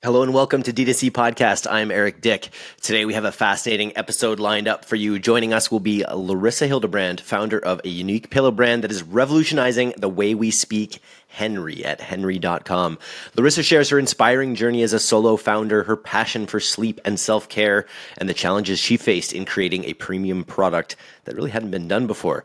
Hello and welcome to DTC Podcast. I'm Eric Dick. Today we have a fascinating episode lined up for you. Joining us will be Larissa Hildebrandt, founder of a unique pillow brand that is revolutionizing the way we speak, Henry, at henry.com. Larissa shares her inspiring journey as a solo founder, her passion for sleep and self-care, and the challenges she faced in creating a premium product that really hadn't been done before.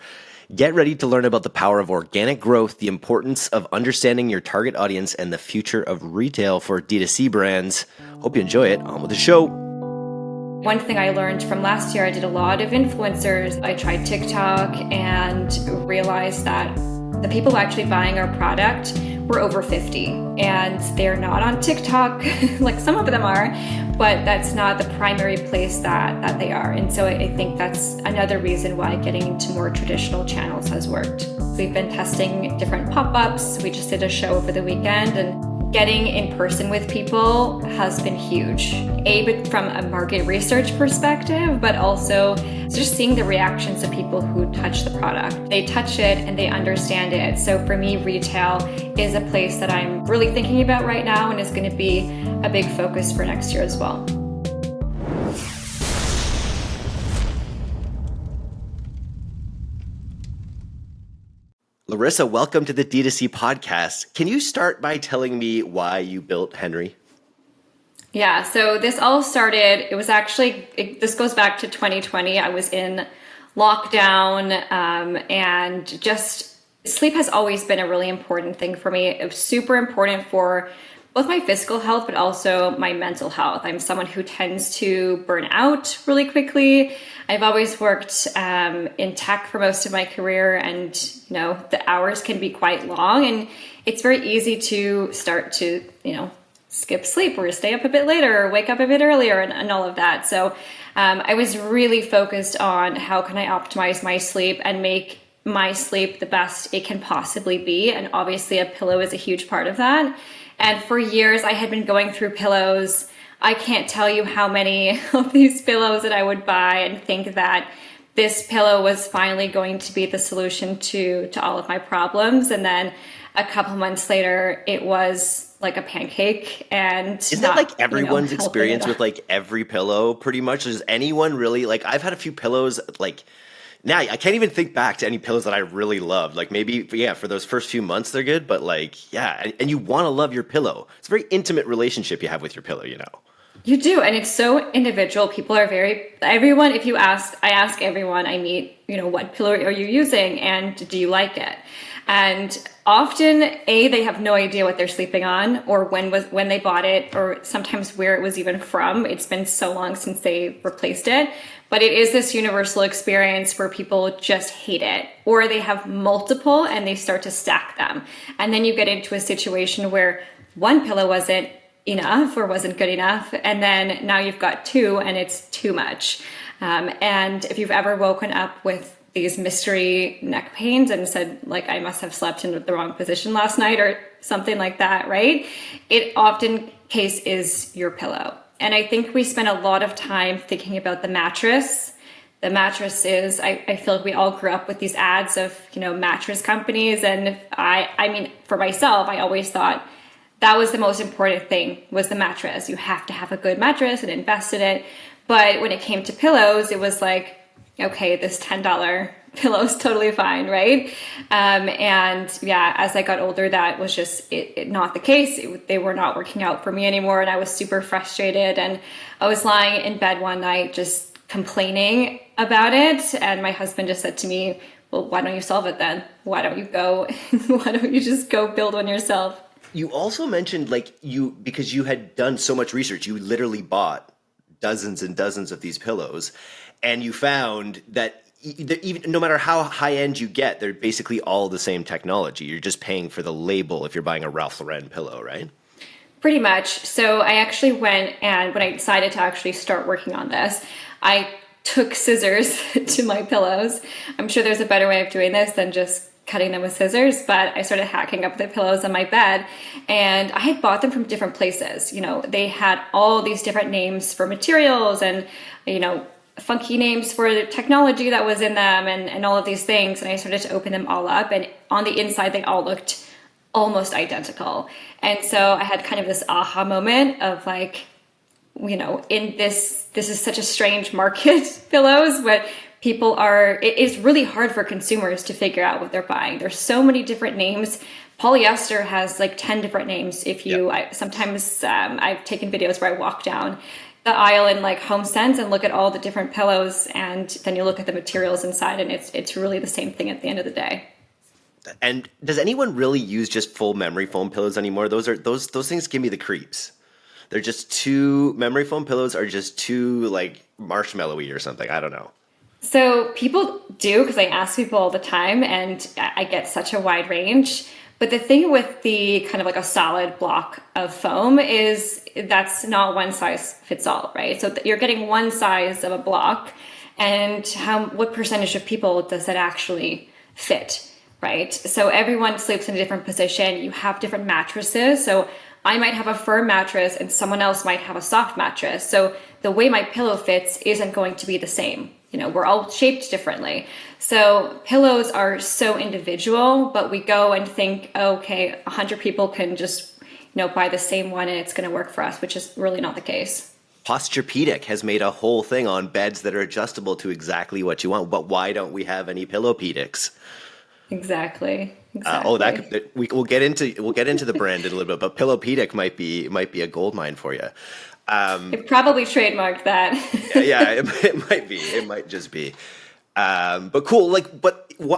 Get ready to learn about the power of organic growth, the importance of understanding your target audience, and the future of retail for D2C brands. Hope you enjoy it. On with the show. One thing I learned from last year, I did a lot of influencers. I tried TikTok and realized that the people actually buying our product were over 50, and they're not on TikTok, like some of them are, but that's not the primary place that they are. And so I think that's another reason why getting into more traditional channels has worked. We've been testing different pop-ups. We just did a show over the weekend, and getting in person with people has been huge. But from a market research perspective, but also just seeing the reactions of people who touch the product. They touch it and they understand it. So for me, retail is a place that I'm really thinking about right now and is going to be a big focus for next year as well. Larissa, welcome to the D2C Podcast. Can you start by telling me why you built Henry? Yeah, so this all started, this goes back to 2020. I was in lockdown and just sleep has always been a really important thing for me. It was super important for both my physical health, but also my mental health. I'm someone who tends to burn out really quickly. I've always worked in tech for most of my career, and the hours can be quite long, and it's very easy to start to skip sleep or stay up a bit later or wake up a bit earlier and all of that. So I was really focused on how can I optimize my sleep and make my sleep the best it can possibly be. And obviously a pillow is a huge part of that. And for years I had been going through pillows. I can't tell you how many of these pillows that I would buy and think that this pillow was finally going to be the solution to all of my problems. And then a couple months later, it was like a pancake. And isn't that like everyone's experience with like every pillow pretty much? Does anyone really, like, I've had a few pillows, like, now I can't even think back to any pillows that I really loved. Like maybe, yeah, for those first few months they're good, but like, yeah, and you want to love your pillow. It's a very intimate relationship you have with your pillow, You do, and it's so individual. People are everyone, I ask everyone I meet, what pillow are you using and do you like it? And often, they have no idea what they're sleeping on or when they bought it, or sometimes where it was even from. It's been so long since they replaced it. But it is this universal experience where people just hate it, or they have multiple and they start to stack them. And then you get into a situation where one pillow wasn't enough or wasn't good enough, and then now you've got two and it's too much. And if you've ever woken up with these mystery neck pains and said, like, I must have slept in the wrong position last night or something like that, right? It often case is your pillow. And I think we spend a lot of time thinking about the mattress. The mattress is, I feel like we all grew up with these ads of, mattress companies. And I mean, for myself, I always thought that was the most important thing, was the mattress. You have to have a good mattress and invest in it. But when it came to pillows, it was like, okay, this $10 pillow is totally fine, right? And yeah, as I got older, that was just not the case. They were not working out for me anymore, and I was super frustrated. And I was lying in bed one night just complaining about it, and my husband just said to me, well, why don't you solve it then? Why don't you just go build one yourself? You also mentioned because you had done so much research, you literally bought dozens and dozens of these pillows, and you found that even no matter how high end you get, they're basically all the same technology. You're just paying for the label if you're buying a Ralph Lauren pillow, right? Pretty much. So I actually went, and when I decided to actually start working on this, I took scissors to my pillows. I'm sure there's a better way of doing this than just cutting them with scissors, but I started hacking up the pillows on my bed, and I had bought them from different places. They had all these different names for materials and, funky names for the technology that was in them and all of these things. And I started to open them all up, and on the inside, they all looked almost identical. And so I had kind of this aha moment of like, in this is such a strange market, pillows, but it is really hard for consumers to figure out what they're buying. There's so many different names. Polyester has like 10 different names. Sometimes I've taken videos where I walk down the aisle in like HomeSense and look at all the different pillows, and then you look at the materials inside, and it's really the same thing at the end of the day. And does anyone really use just full memory foam pillows anymore? Those things give me the creeps. They're just too, memory foam pillows are just too like marshmallowy or something. I don't know. So people do, because I ask people all the time and I get such a wide range. But the thing with the kind of like a solid block of foam is that's not one size fits all, right? So you're getting one size of a block, and what percentage of people does that actually fit, right? So everyone sleeps in a different position. You have different mattresses. So I might have a firm mattress and someone else might have a soft mattress. So the way my pillow fits isn't going to be the same. We're all shaped differently. So pillows are so individual, but we go and think, okay, 100 people can just, buy the same one and it's going to work for us, which is really not the case. Posturepedic has made a whole thing on beds that are adjustable to exactly what you want. But why don't we have any Pillowpedics? Exactly. We'll get into the brand in a little bit, but Pillowpedic might be a gold mine for you. It probably trademarked that. Yeah, it might be. It might just be. But cool.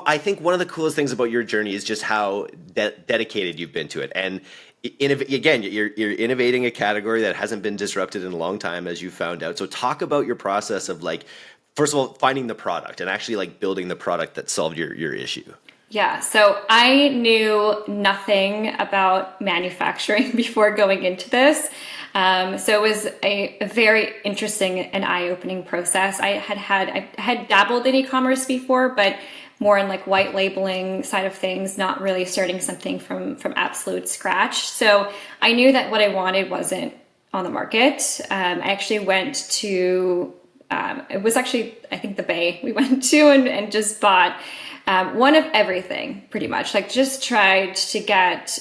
I think one of the coolest things about your journey is just how dedicated you've been to it. And again, you're innovating a category that hasn't been disrupted in a long time, as you found out. So talk about your process of first of all, finding the product and actually building the product that solved your issue. Yeah, so I knew nothing about manufacturing before going into this. So it was a very interesting and eye-opening process. I had dabbled in e-commerce before, but more in white labeling side of things, not really starting something from absolute scratch. So I knew that what I wanted wasn't on the market. I actually went to, it was actually, I think, the Bay we went to and just bought one of everything, pretty much. Just tried to get,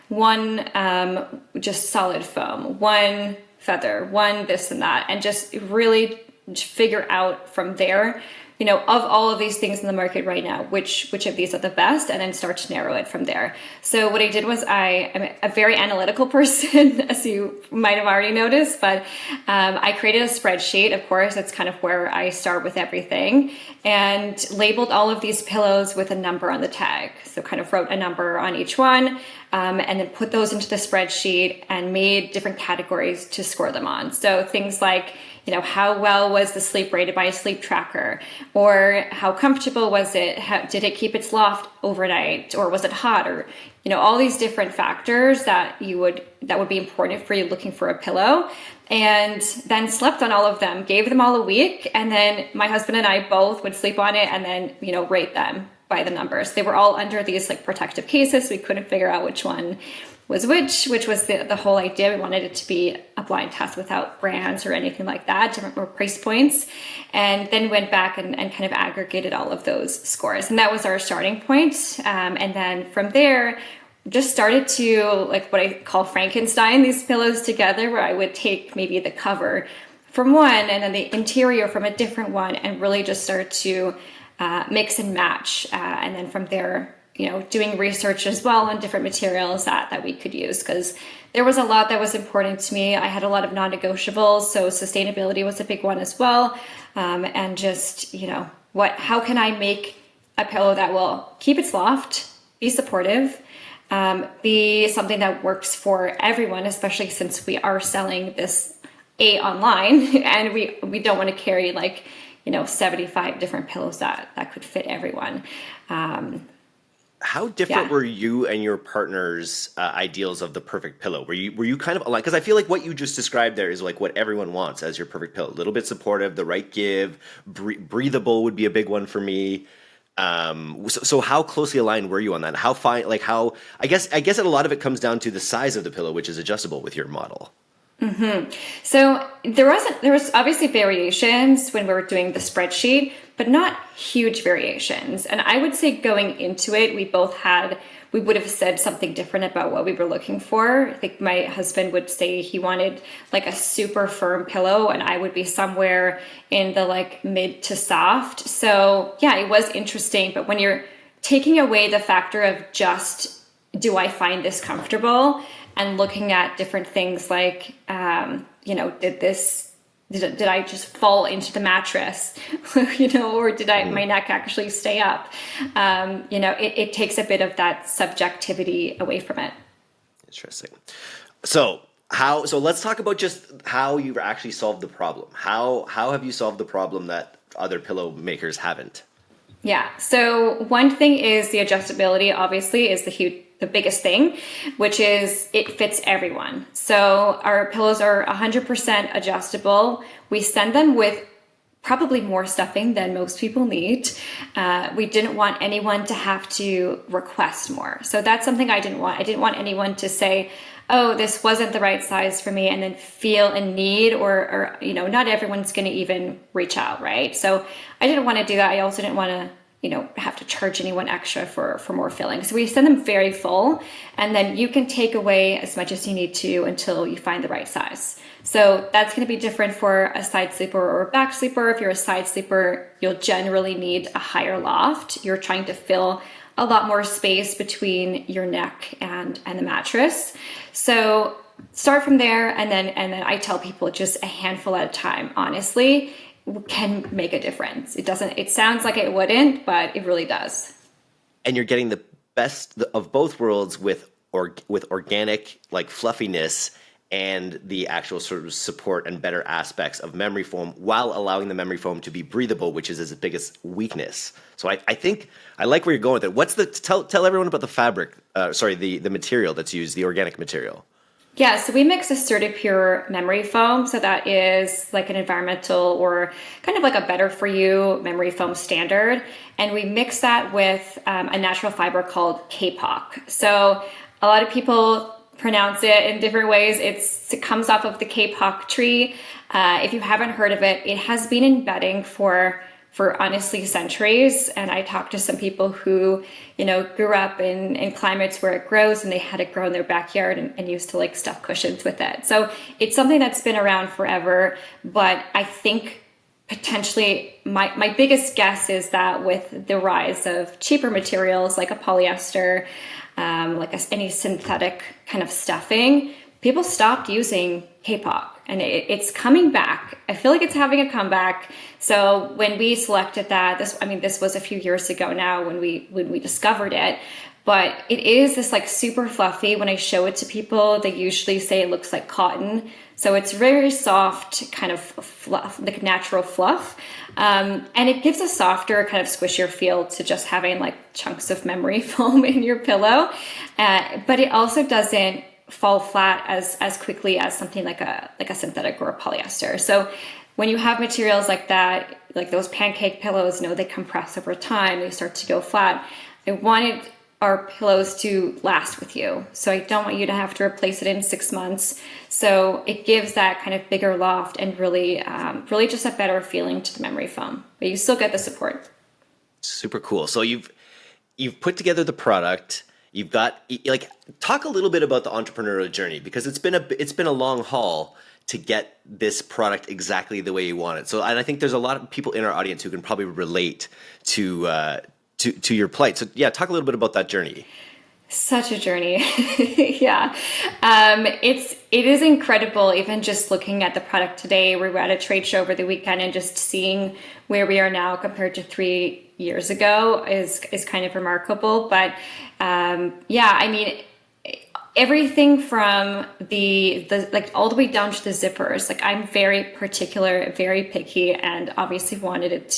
one just solid foam, one feather, one this and that, and just really figure out from there, of all of these things in the market right now, which of these are the best, and then start to narrow it from there. So what I did was I'm a very analytical person, as you might have already noticed, but I created a spreadsheet. Of course, that's kind of where I start with everything, and labeled all of these pillows with a number on the tag. So kind of wrote a number on each one, and then put those into the spreadsheet and made different categories to score them on. So things like, how well was the sleep rated by a sleep tracker, or how comfortable was it? Did it keep its loft overnight, or was it hot, or all these different factors that would be important for you looking for a pillow. And then slept on all of them, gave them all a week, and then my husband and I both would sleep on it and then rate them by the numbers. They were all under these protective cases. We couldn't figure out which one was which was the whole idea. We wanted it to be a blind test without brands or anything like that, different price points, and then went back and kind of aggregated all of those scores. And that was our starting point. And then from there, just started to what I call Frankenstein these pillows together, where I would take maybe the cover from one and then the interior from a different one, and really just start to mix and match. And then from there, doing research as well on different materials that we could use, because there was a lot that was important to me. I had a lot of non-negotiables, so sustainability was a big one as well. And just, how can I make a pillow that will keep its loft, be supportive, be something that works for everyone, especially since we are selling this online and we don't want to carry 75 different pillows that could fit everyone. How different were you and your partner's ideals of the perfect pillow? Were you kind of aligned? Because I feel like what you just described there is what everyone wants as your perfect pillow. A little bit supportive, the right give, breathable would be a big one for me. So how closely aligned were you on that? How fine? I guess a lot of it comes down to the size of the pillow, which is adjustable with your model. Mm-hmm. So there was obviously variations when we were doing the spreadsheet, but not huge variations. And I would say going into it, we both had we would have said something different about what we were looking for. I think my husband would say he wanted like a super firm pillow, and I would be somewhere in the like mid to soft. So yeah, it was interesting. But when you're taking away the factor of just, do I find this comfortable, and looking at different things like, did I just fall into the mattress, or did my neck actually stay up? It takes a bit of that subjectivity away from it. Interesting. So let's talk about just how you've actually solved the problem. How have you solved the problem that other pillow makers haven't? Yeah. So one thing is the adjustability, obviously, is the biggest thing, which is it fits everyone. So our pillows are 100% adjustable. We send them with probably more stuffing than most people need. We didn't want anyone to have to request more. So that's something I didn't want. I didn't want anyone to say, oh, this wasn't the right size for me, and then feel a need, or not everyone's going to even reach out, right? So I didn't want to do that. I also didn't want to have to charge anyone extra for more filling. So we send them very full, and then you can take away as much as you need to until you find the right size. So that's going to be different for a side sleeper or a back sleeper. If you're a side sleeper, you'll generally need a higher loft. You're trying to fill a lot more space between your neck and the mattress. So start from there, and then I tell people just a handful at a time, honestly, can make a difference. It sounds like it wouldn't, but it really does. And you're getting the best of both worlds with organic like fluffiness and the actual sort of support and better aspects of memory foam, while allowing the memory foam to be breathable, which is its biggest weakness. So I think I like where you're going with it. What's tell everyone about the fabric, the material that's used, the organic material. Yeah, so we mix a CertiPure memory foam. So that is like an environmental, or kind of like a better for you memory foam standard. And we mix that with a natural fiber called kapok. So a lot of people pronounce it in different ways. It comes off of the kapok tree. If you haven't heard of it, it has been in bedding for honestly centuries. And I talked to some people who, grew up in climates where it grows, and they had it grow in their backyard and used to like stuff cushions with it. So it's something that's been around forever. But I think potentially my biggest guess is that with the rise of cheaper materials like a polyester, any synthetic kind of stuffing, people stopped using kapok, and it's coming back. I feel like it's having a comeback. So when we selected that, this was a few years ago now when we discovered it, but it is this like super fluffy. When I show it to people, they usually say it looks like cotton. So it's very soft, kind of fluff, like natural fluff. And it gives a softer, kind of squishier feel to just having like chunks of memory foam in your pillow. But it also doesn't fall flat as quickly as something like a synthetic or a polyester. So when you have materials like that, like those pancake pillows, they compress over time, they start to go flat. I wanted our pillows to last with you. So I don't want you to have to replace it in 6 months. So it gives that kind of bigger loft and really just a better feeling to the memory foam, but you still get the support. Super cool. So you've put together the product. You've got talk a little bit about the entrepreneurial journey, because it's been a long haul to get this product exactly the way you want it. So, and I think there's a lot of people in our audience who can probably relate to your plight. So yeah, talk a little bit about that journey. Such a journey. Yeah. It is incredible. Even just looking at the product today, we were at a trade show over the weekend, and just seeing where we are now compared to 3 years ago is kind of remarkable. But everything from the like all the way down to the zippers. Like, I'm very particular, very picky, and obviously wanted it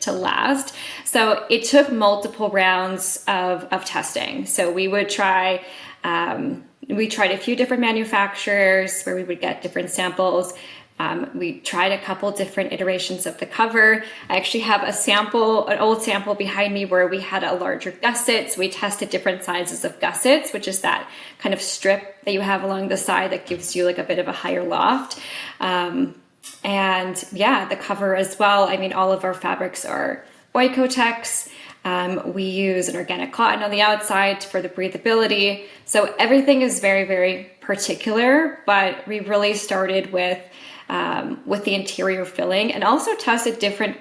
to last. So it took multiple rounds of testing. So we would try, we tried a few different manufacturers where we would get different samples. We tried a couple different iterations of the cover. I actually have an old sample behind me where we had a larger gusset. So we tested different sizes of gussets, which is that kind of strip that you have along the side that gives you like a bit of a higher loft. And yeah, the cover as well. I mean, all of our fabrics are Oikotex. We use an organic cotton on the outside for the breathability. So everything is very, very particular, but we really started with the interior filling and also tested different,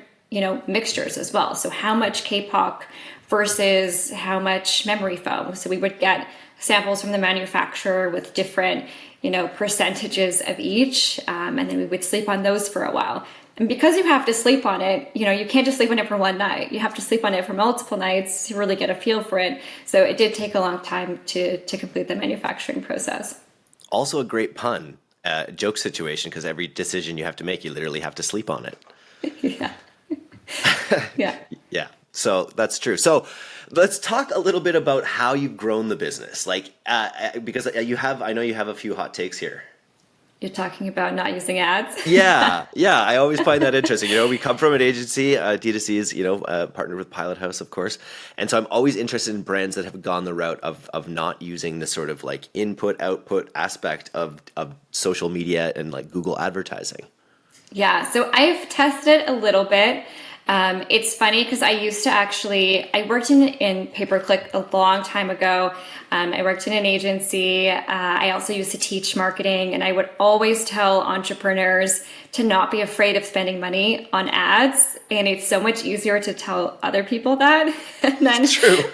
mixtures as well. So how much K-pop versus how much memory foam. So we would get samples from the manufacturer with different, percentages of each. And then we would sleep on those for a while. And because you have to sleep on it, you can't just sleep on it for one night. You have to sleep on it for multiple nights to really get a feel for it. So it did take a long time to complete the manufacturing process. Also a great pun, joke situation, because every decision you have to make, you literally have to sleep on it. Yeah. Yeah. Yeah. So that's true. So let's talk a little bit about how you've grown the business. Because I know you have a few hot takes here. You're talking about not using ads? Yeah. I always find that interesting. We come from an agency, DTC is, partnered with Pilot House, of course. And so I'm always interested in brands that have gone the route of not using the sort of like input, output aspect of social media and like Google advertising. Yeah. So I've tested a little bit. It's funny because I worked in pay-per-click a long time ago. I worked in an agency. I also used to teach marketing, and I would always tell entrepreneurs to not be afraid of spending money on ads. And it's so much easier to tell other people that. And then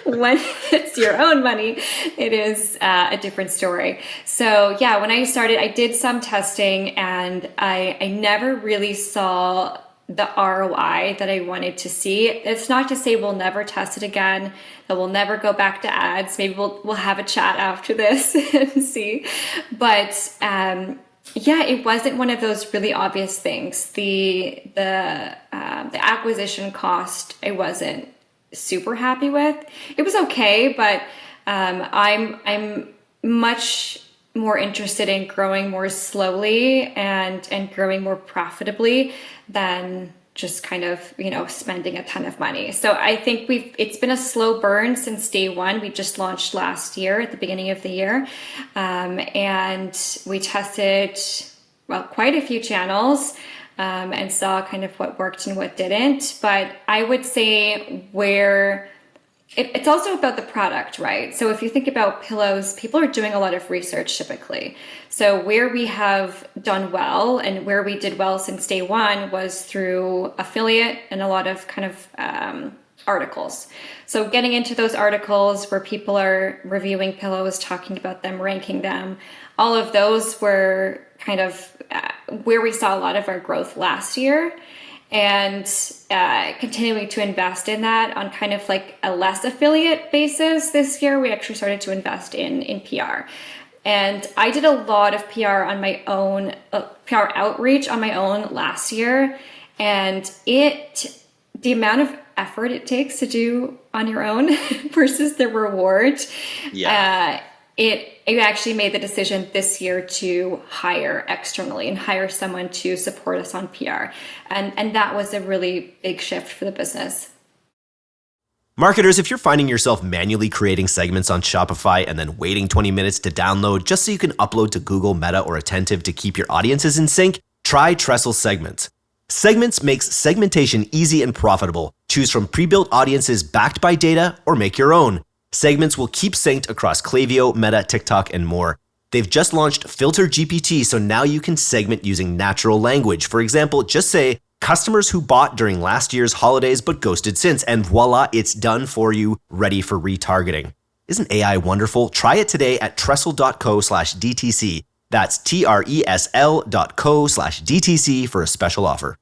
when it's your own money, it is a different story. So yeah, when I started, I did some testing, and I never really saw the ROI that I wanted to see. It's not to say we'll never test it again, that we'll never go back to ads. Maybe we'll have a chat after this and see. But it wasn't one of those really obvious things. The acquisition cost, I wasn't super happy with. It was okay, but I'm much more interested in growing more slowly and growing more profitably than just kind of, spending a ton of money. So I think it's been a slow burn since day one. We just launched last year at the beginning of the year. And we tested, quite a few channels, and saw kind of what worked and what didn't. But I would say it's also about the product, right? So if you think about pillows, people are doing a lot of research typically. So where we have done well and where we did well since day one was through affiliate and a lot of kind of articles. So getting into those articles where people are reviewing pillows, talking about them, ranking them, all of those were kind of where we saw a lot of our growth last year. And continuing to invest in that on kind of like a less affiliate basis this year, we actually started to invest in PR. And I did a lot of PR on my own, PR outreach on my own last year. And the amount of effort it takes to do on your own versus the reward, it actually made the decision this year to hire externally and hire someone to support us on PR. And that was a really big shift for the business. Marketers, if you're finding yourself manually creating segments on Shopify and then waiting 20 minutes to download just so you can upload to Google, Meta, or Attentive to keep your audiences in sync, try Trestle Segments. Segments makes segmentation easy and profitable. Choose from pre-built audiences backed by data or make your own. Segments will keep synced across Klaviyo, Meta, TikTok, and more. They've just launched Filter GPT, so now you can segment using natural language. For example, just say, customers who bought during last year's holidays but ghosted since, and voila, it's done for you, ready for retargeting. Isn't AI wonderful? Try it today at trestle.co/DTC. That's TRESL.co/DTC for a special offer.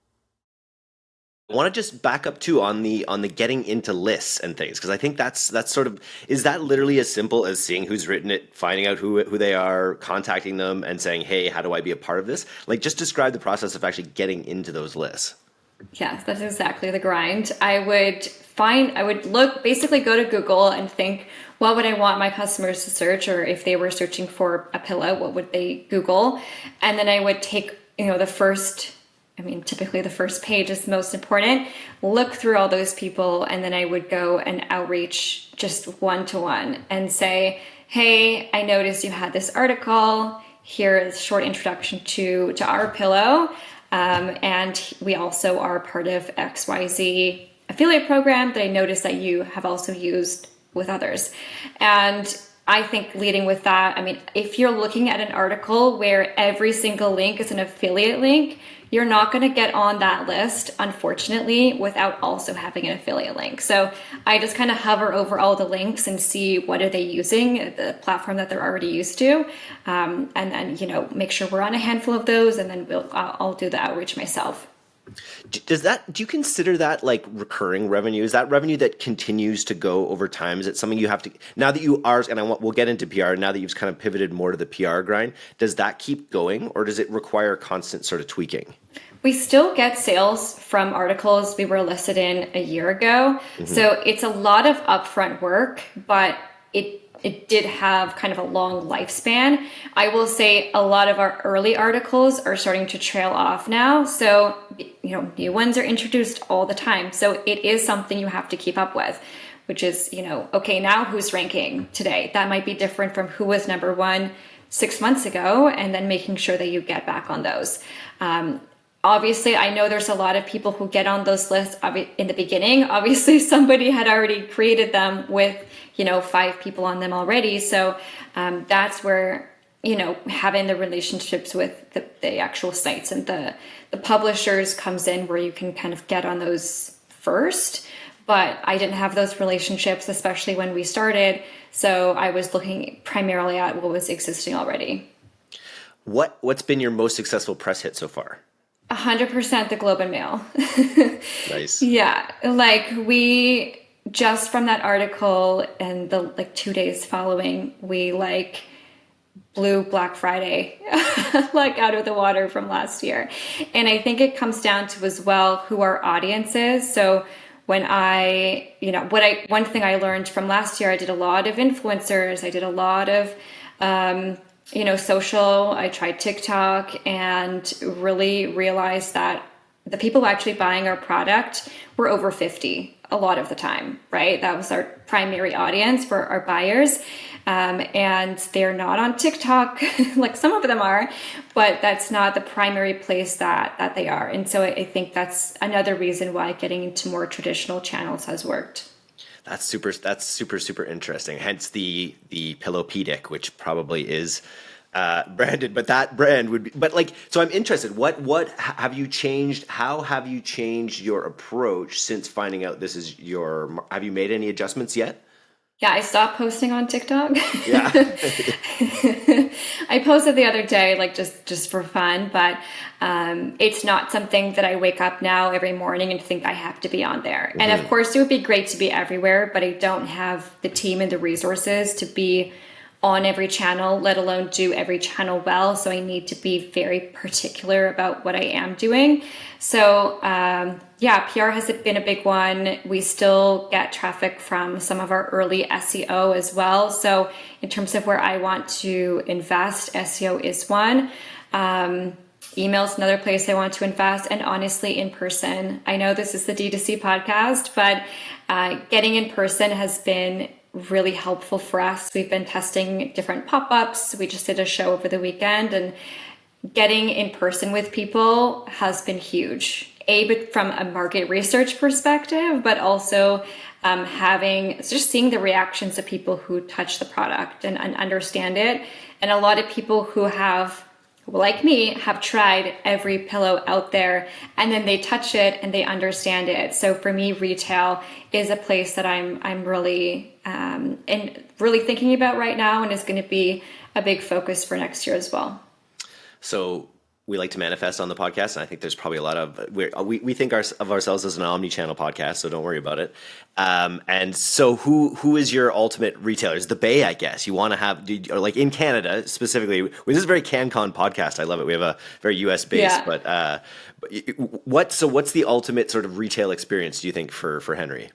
I want to just back up too on the getting into lists and things, because I think that's sort of, is that literally as simple as seeing who's written it, finding out who they are, contacting them and saying, hey, how do I be a part of this? Like, just describe the process of actually getting into those lists. Yes, that's exactly the grind. I would basically go to Google and think, what would I want my customers to search? Or if they were searching for a pillow, what would they Google? And then I would take, typically the first page is the most important, look through all those people, and then I would go and outreach just one-to-one and say, hey, I noticed you had this article. Here is a short introduction to our pillow. And we also are part of XYZ affiliate program that I noticed that you have also used with others. And I think leading with that, I mean, if you're looking at an article where every single link is an affiliate link, you're not going to get on that list, unfortunately, without also having an affiliate link. So I just kind of hover over all the links and see what are they using, the platform that they're already used to, and then, you know, make sure we're on a handful of those, and then I'll do the outreach myself. Do you consider that like recurring revenue? Is that revenue that continues to go over time? Is it something you have to, now that you are, and we'll get into PR, now that you've kind of pivoted more to the PR grind, does that keep going, or does it require constant sort of tweaking? We still get sales from articles we were listed in a year ago. So it's a lot of upfront work, but it did have kind of a long lifespan. I will say a lot of our early articles are starting to trail off now. So, you know, new ones are introduced all the time. So it is something you have to keep up with, which is, you know, okay, now who's ranking today? That might be different from who was number one 6 months ago, and then making sure that you get back on those. Obviously, I know there's a lot of people who get on those lists in the beginning. Obviously, somebody had already created them with, you know, 5 people on them already. So that's where, you know, having the relationships with the actual sites and the publishers comes in, where you can kind of get on those first. But I didn't have those relationships, especially when we started. So I was looking primarily at what was existing already. What's been your most successful press hit so far? 100% the Globe and Mail. Nice. Yeah, like we just from that article and the like 2 days following, we like blew Black Friday like out of the water from last year. And I think it comes down to as well who our audience is. So when I, you know, one thing I learned from last year, I did a lot of influencers, I did a lot of you know, social, I tried TikTok, and really realized that the people actually buying our product were over 50 a lot of the time, right? That was our primary audience for our buyers. And they're not on TikTok, like some of them are, but that's not the primary place that they are. And so I think that's another reason why getting into more traditional channels has worked. That's super interesting. Hence the Pillowpedic, which probably is branded, but that brand would be. But like, so I'm interested. What have you changed? How have you changed your approach since finding out this is your? Have you made any adjustments yet? Yeah, I stopped posting on TikTok. Yeah. I posted the other day, like just for fun, but it's not something that I wake up now every morning and think I have to be on there. And of course, it would be great to be everywhere, but I don't have the team and the resources to be on every channel, let alone do every channel well. So I need to be very particular about what I am doing. So yeah, PR has been a big one. We still get traffic from some of our early SEO as well. So in terms of where I want to invest, SEO is one. Email is another place I want to invest, and honestly, in person. I know this is the DTC podcast, but getting in person has been really helpful for us. We've been testing different pop-ups. We just did a show over the weekend, and getting in person with people has been huge. But from a market research perspective, but also just seeing the reactions of people who touch the product and understand it. And a lot of people who have, like me, have tried every pillow out there, and then they touch it and they understand it. So for me, retail is a place that I'm really and really thinking about right now, and is going to be a big focus for next year as well. So we like to manifest on the podcast, and I think there's probably a lot of we think of ourselves as an omni-channel podcast, so don't worry about it. And so who is your ultimate retailer? Is the Bay, I guess. You want to have, or like in Canada specifically. This is a very CanCon podcast. I love it. We have a very US base, Yeah. but what's the ultimate sort of retail experience, do you think, for Henry?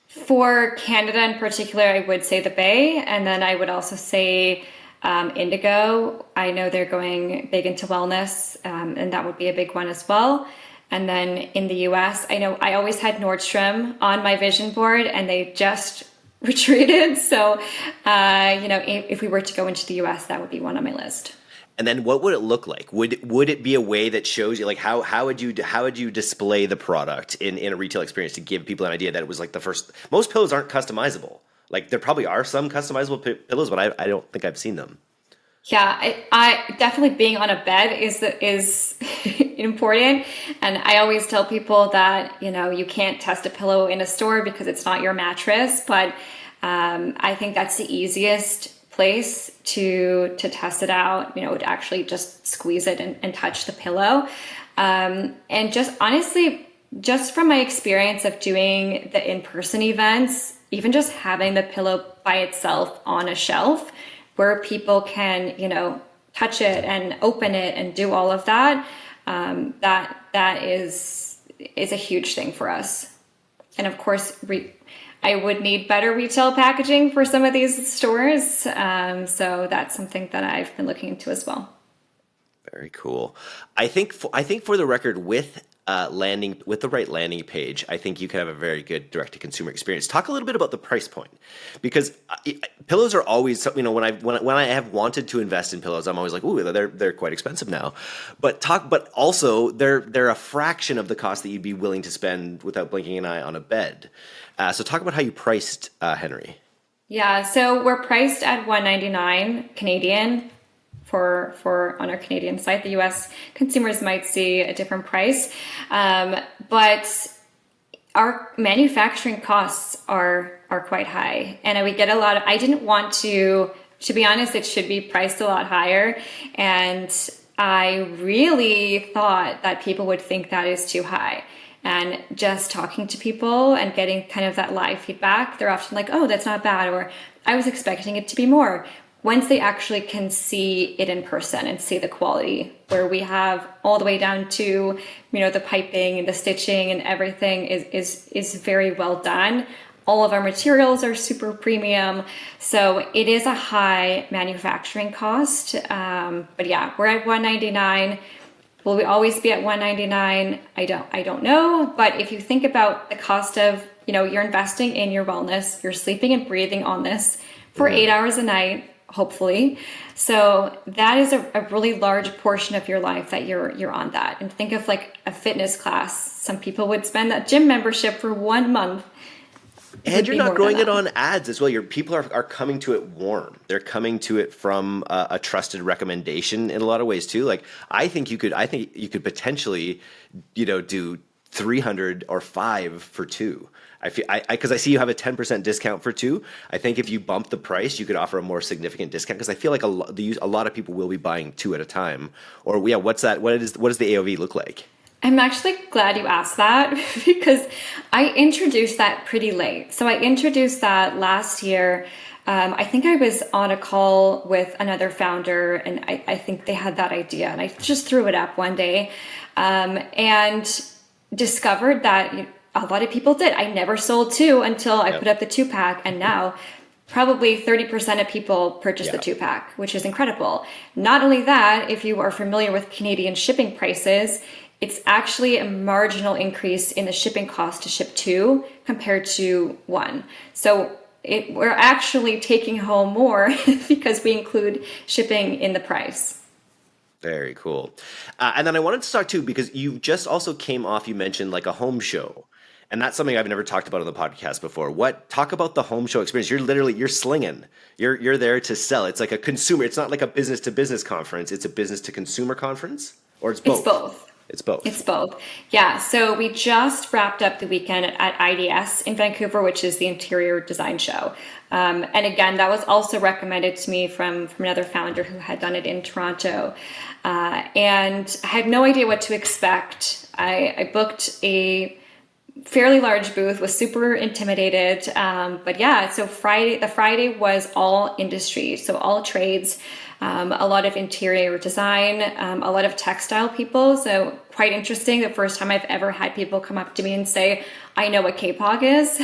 For Canada in particular, I would say the Bay, and then I would also say Indigo. I know they're going big into wellness, and that would be a big one as well. And then in the US, I know I always had Nordstrom on my vision board, and they just retreated. So, if we were to go into the US, that would be one on my list. And then what would it look like? Would it be a way that shows you like how would you display the product in a retail experience to give people an idea that it was like the first? Most pillows aren't customizable. Like there probably are some customizable pillows, but I don't think I've seen them. Yeah, I definitely being on a bed is important. And I always tell people that, you can't test a pillow in a store because it's not your mattress. But I think that's the easiest place to test it out, to actually just squeeze it and touch the pillow. And just honestly, just from my experience of doing the in-person events, even just having the pillow by itself on a shelf where people can, touch it and open it and do all of that, that is a huge thing for us. And of course, I would need better retail packaging for some of these stores. So that's something that I've been looking into as well. Very cool. I think for the record, with the right landing page, I think you can have a very good direct to consumer experience. Talk a little bit about the price point, because pillows are always, when I have wanted to invest in pillows, I'm always like, ooh, they're quite expensive now. But also they're a fraction of the cost that you'd be willing to spend without blinking an eye on a bed. So talk about how you priced Henry. Yeah, so we're priced at $199 Canadian for on our Canadian site. The US consumers might see a different price, but our manufacturing costs are quite high, and we get a lot of. I didn't want to be honest. It should be priced a lot higher, and I really thought that people would think that is too high. And just talking to people and getting kind of that live feedback, they're often like, "Oh, that's not bad," or "I was expecting it to be more." Once they actually can see it in person and see the quality, where we have all the way down to, the piping and the stitching and everything is very well done. All of our materials are super premium. So it is a high manufacturing cost. But yeah, we're at $199. Will we always be at $199? I don't know. But if you think about the cost of, you're investing in your wellness, you're sleeping and breathing on this for 8 hours a night, hopefully. So that is a really large portion of your life that you're on that. And think of like a fitness class. Some people would spend that gym membership for 1 month. And you're not growing it on ads as well. Your people are coming to it warm. They're coming to it from a trusted recommendation in a lot of ways too. Like I think you could potentially, do 300 or 5 for 2. Because I see you have a 10% discount for 2. I think if you bump the price, you could offer a more significant discount, because I feel like a lot of people will be buying 2 at a time. Or yeah, what does the AOV look like? I'm actually glad you asked that, because I introduced that pretty late. So I introduced that last year. I think I was on a call with another founder, and I think they had that idea, and I just threw it up one day and discovered that a lot of people did. I never sold 2 until I put up the 2-pack, and now probably 30% of people purchase the 2-pack, which is incredible. Not only that, if you are familiar with Canadian shipping prices, it's actually a marginal increase in the shipping cost to ship 2 compared to 1. So we're actually taking home more because we include shipping in the price. Very cool. And then I wanted to talk too, because you just also came off, you mentioned like a home show. And that's something I've never talked about on the podcast before. Talk about the home show experience. You're slinging. You're there to sell. It's like a consumer. It's not like a business to business conference. It's a business to consumer conference, or it's both. It's both. It's both. It's both. Yeah. So we just wrapped up the weekend at IDS in Vancouver, which is the interior design show. And again, that was also recommended to me from another founder who had done it in Toronto. And I had no idea what to expect. I booked a fairly large booth, was super intimidated. But yeah, so the Friday was all industry. So all trades, a lot of interior design, a lot of textile people. So quite interesting. The first time I've ever had people come up to me and say, I know what K-pop is.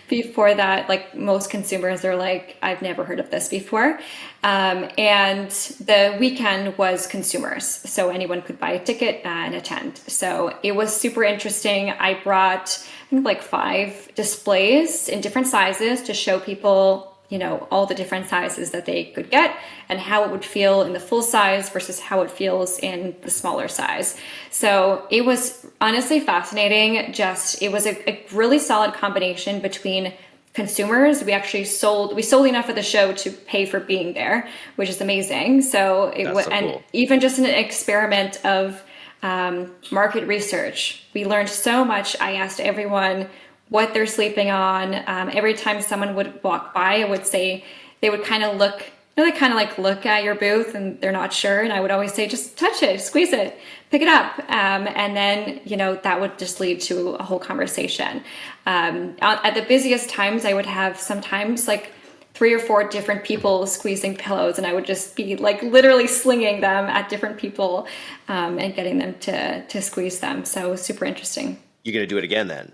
Before that, like most consumers are like, I've never heard of this before. And the weekend was consumers. So anyone could buy a ticket and attend. So it was super interesting. I brought, I think, like 5 displays in different sizes to show people, all the different sizes that they could get and how it would feel in the full size versus how it feels in the smaller size. So it was honestly fascinating. It was a really solid combination between consumers. We sold enough of the show to pay for being there, which is amazing. So it was, and cool. even just an experiment of market research, we learned so much. I asked everyone what they're sleeping on. Every time someone would walk by, I would say they would kind of look, look at your booth and they're not sure. And I would always say, just touch it, squeeze it, pick it up. And then, that would just lead to a whole conversation. At the busiest times, I would have sometimes like 3 or 4 different people squeezing pillows, and I would just be like literally slinging them at different people and getting them to squeeze them. So it was super interesting. You're going to do it again then?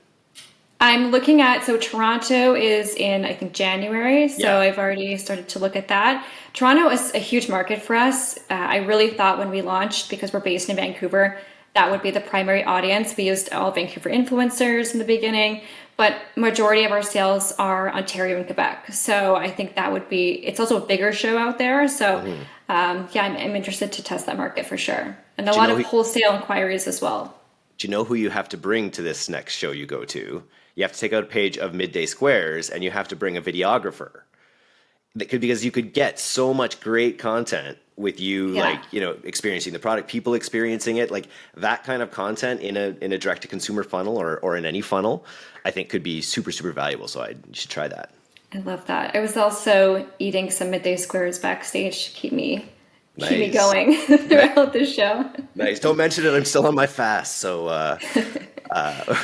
I'm looking at, so Toronto is in, I think, January. So Yeah. I've already started to look at that. Toronto is a huge market for us. I really thought when we launched, because we're based in Vancouver, that would be the primary audience. We used all Vancouver influencers in the beginning, but majority of our sales are Ontario and Quebec. So I think that would be, it's also a bigger show out there. So I'm interested to test that market for sure. And a lot of wholesale inquiries as well. Do you know who you have to bring to this next show you go to? You have to take out a page of Midday Squares and you have to bring a videographer. Because you could get so much great content with you, experiencing the product, people experiencing it, like that kind of content in a direct to consumer funnel or in any funnel, I think could be super, super valuable. So you should try that. I love that. I was also eating some Midday Squares backstage to keep me going throughout the show. Nice. Don't mention it. I'm still on my fast, so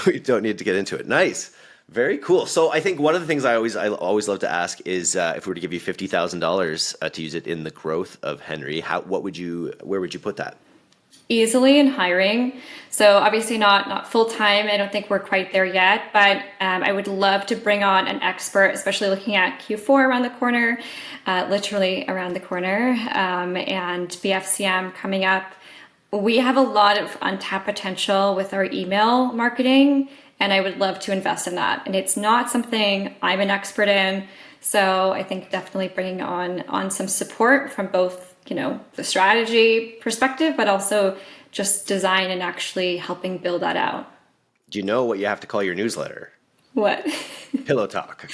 we don't need to get into it. Nice. Very cool. So I think one of the things I always love to ask is if we were to give you $50,000 to use it in the growth of Henry, where would you put that? Easily in hiring. So obviously not full time. I don't think we're quite there yet, but I would love to bring on an expert, especially looking at Q4 around the corner, literally around the corner, and BFCM coming up. We have a lot of untapped potential with our email marketing, and I would love to invest in that. And it's not something I'm an expert in. So I think definitely bringing on some support from both, the strategy perspective, but also just design and actually helping build that out. Do you know what you have to call your newsletter? What? Pillow Talk.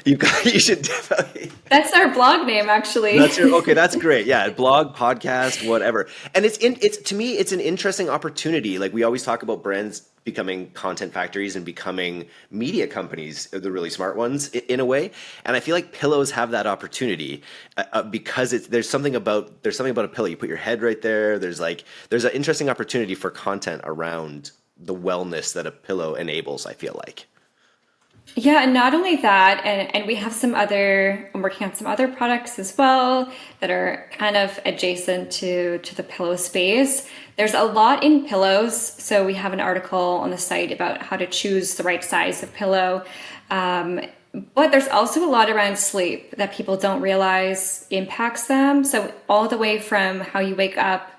You should definitely. That's our blog name, actually. Okay. That's great. Yeah, blog, podcast, whatever. And it's to me, it's an interesting opportunity. Like we always talk about brands becoming content factories and becoming media companies, the really smart ones in a way. And I feel like pillows have that opportunity because there's something about a pillow. You put your head right there. There's an interesting opportunity for content around the wellness that a pillow enables, I feel like. Yeah, and not only that, and we have I'm working on some other products as well that are kind of adjacent to the pillow space. There's a lot in pillows. So we have an article on the site about how to choose the right size of pillow. But there's also a lot around sleep that people don't realize impacts them. So all the way from how you wake up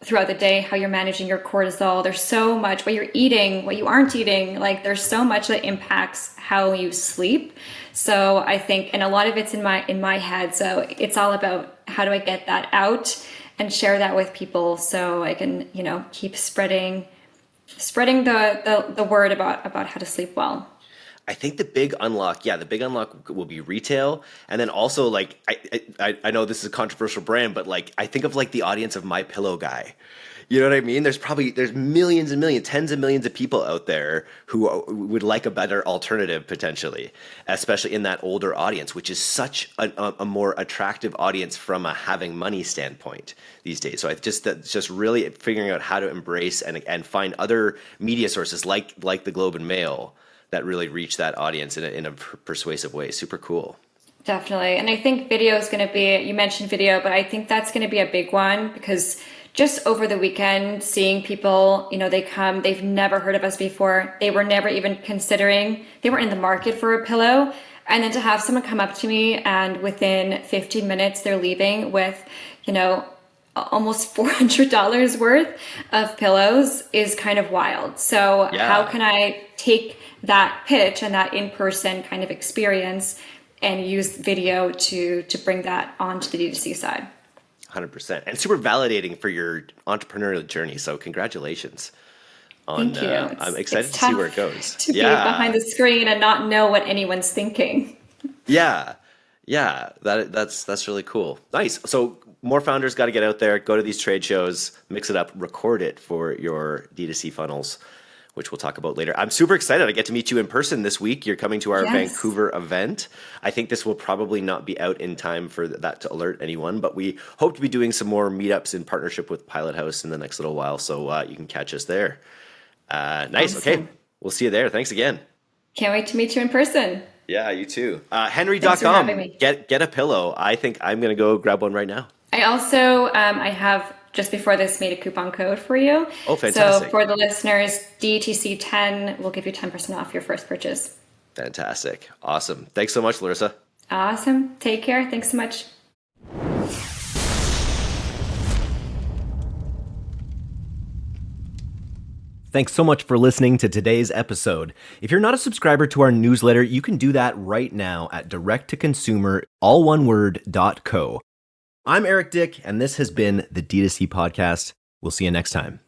throughout the day, how you're managing your cortisol. There's so much, what you're eating, what you aren't eating, like there's so much that impacts how you sleep. So I think, and a lot of it's in my head. So it's all about how do I get that out and share that with people so I can, keep spreading the word about how to sleep well. I think the big unlock will be retail. And then also like, I know this is a controversial brand, but like, I think of like the audience of My Pillow guy. You know what I mean? There's millions and millions, tens of millions of people out there who would like a better alternative potentially, especially in that older audience, which is such a more attractive audience from a having money standpoint these days. So it's just really figuring out how to embrace and find other media sources like the Globe and Mail that really reach that audience in a persuasive way. Super cool. Definitely. And I think video is going to be, you mentioned video, but I think that's going to be a big one because just over the weekend, seeing people, they've never heard of us before. They were never even considering, they weren't in the market for a pillow. And then to have someone come up to me and within 15 minutes, they're leaving with, almost $400 worth of pillows is kind of wild. So How can I take that pitch and that in-person kind of experience and use video to bring that onto the D2C side. 100%. And super validating for your entrepreneurial journey. So congratulations. Thank you. I'm excited to see where it goes. To be behind the screen and not know what anyone's thinking. Yeah. That's really cool. Nice. So more founders got to get out there, go to these trade shows, mix it up, record it for your D2C funnels, which we'll talk about later. I'm super excited. I get to meet you in person this week. You're coming to our Vancouver event. I think this will probably not be out in time for that to alert anyone, but we hope to be doing some more meetups in partnership with Pilot House in the next little while. So you can catch us there. Nice. Awesome. Okay. We'll see you there. Thanks again. Can't wait to meet you in person. Yeah, you too. Henry.com. Get a pillow. I think I'm going to go grab one right now. I also, I have just before this made a coupon code for you. Oh, fantastic. So for the listeners, DTC10 will give you 10% off your first purchase. Fantastic. Awesome. Thanks so much, Larissa. Awesome. Take care. Thanks so much. Thanks so much for listening to today's episode. If you're not a subscriber to our newsletter, you can do that right now at directtoconsumer.co. I'm Eric Dick, and this has been the D2C Podcast. We'll see you next time.